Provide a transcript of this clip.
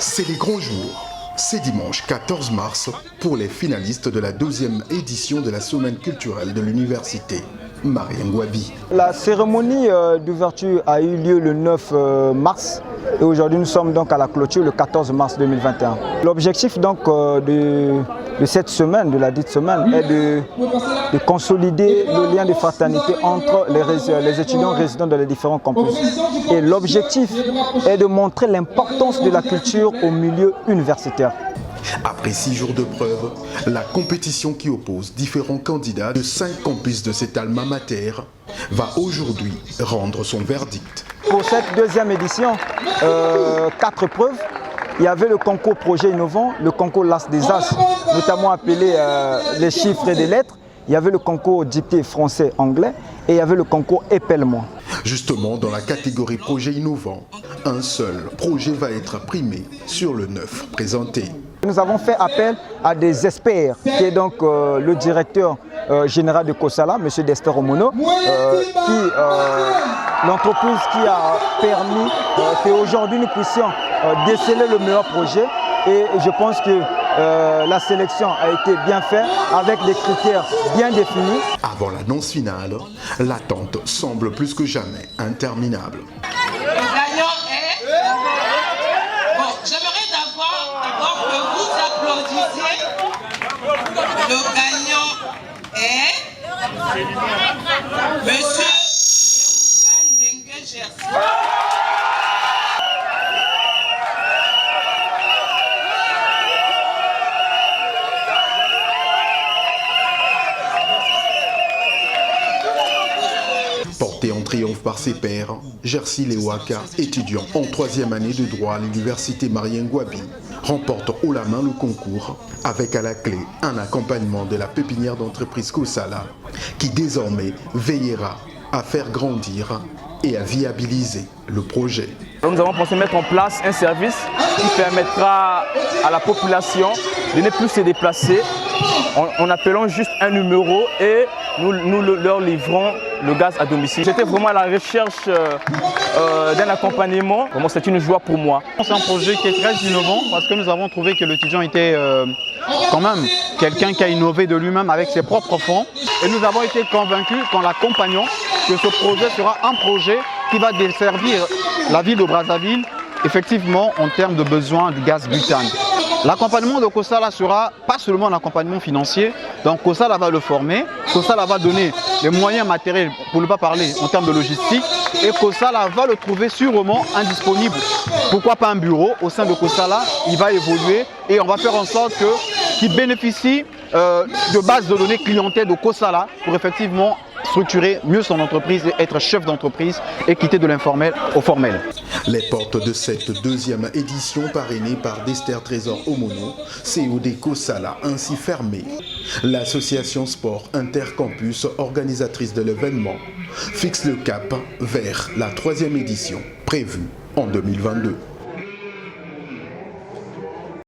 C'est les grands jours. C'est dimanche 14 mars pour les finalistes de la 2e édition de la semaine culturelle de l'université Marien Ngouabi. La cérémonie d'ouverture a eu lieu le 9 mars et aujourd'hui nous sommes donc à la clôture le 14 mars 2021. L'objectif donc de cette semaine, de la dite semaine, est de consolider le lien de fraternité entre les étudiants résidant dans les différents campus. Et l'objectif est de montrer l'importance de la culture au milieu universitaire. Après 6 jours de preuve, la compétition qui oppose différents candidats de 5 campus de cet alma mater va aujourd'hui rendre son verdict. Pour cette 2e édition, 4 preuves. Il y avait le concours projet innovant, le concours l'As des As, notamment appelé les chiffres et les lettres. Il y avait le concours dictée français-anglais et il y avait le concours épelle-moi. Justement, dans la catégorie projet innovant, un seul projet va être primé sur le 9 présenté. Nous avons fait appel à des experts, qui est donc le directeur général de COSALA, M. Dester Omono, l'entreprise qui a permis qu'aujourd'hui nous puissions déceler le meilleur projet. Et je pense que la sélection a été bien faite avec des critères bien définis. Avant l'annonce finale, l'attente semble plus que jamais interminable. Le gagnant est... Bon, j'aimerais d'abord que vous applaudissiez. Le gagnant est... Monsieur Dengue Gersi. Porté en triomphe par ses pairs, Gersi Lewaka, étudiant en 3e année de droit à l'université Marien Ngouabi, remporte haut la main le concours avec à la clé un accompagnement de la pépinière d'entreprise COSALA qui désormais veillera à faire grandir et à viabiliser le projet. Donc nous avons pensé mettre en place un service qui permettra à la population de ne plus se déplacer en appelant juste un numéro et nous leur livrons le gaz à domicile. J'étais vraiment à la recherche d'un accompagnement. Vraiment, c'est une joie pour moi. C'est un projet qui est très innovant parce que nous avons trouvé que l'étudiant était quand même quelqu'un qui a innové de lui-même avec ses propres fonds. Et nous avons été convaincus qu'en l'accompagnant, que ce projet sera un projet qui va desservir la ville de Brazzaville, effectivement en termes de besoin de gaz butane. L'accompagnement de COSALA sera pas seulement un accompagnement financier, donc COSALA va le former, COSALA va donner les moyens matériels, pour ne pas parler en termes de logistique, et COSALA va le trouver sûrement indisponible. Pourquoi pas un bureau au sein de COSALA, il va évoluer et on va faire en sorte qu'il bénéficie de bases de données clientèle de COSALA pour effectivement structurer mieux son entreprise et être chef d'entreprise et quitter de l'informel au formel. Les portes de cette 2e édition parrainée par Dester Trésor Omono, COD COSALA ainsi fermée. L'association Sport Intercampus, organisatrice de l'événement, fixe le cap vers la 3e édition prévue en 2022.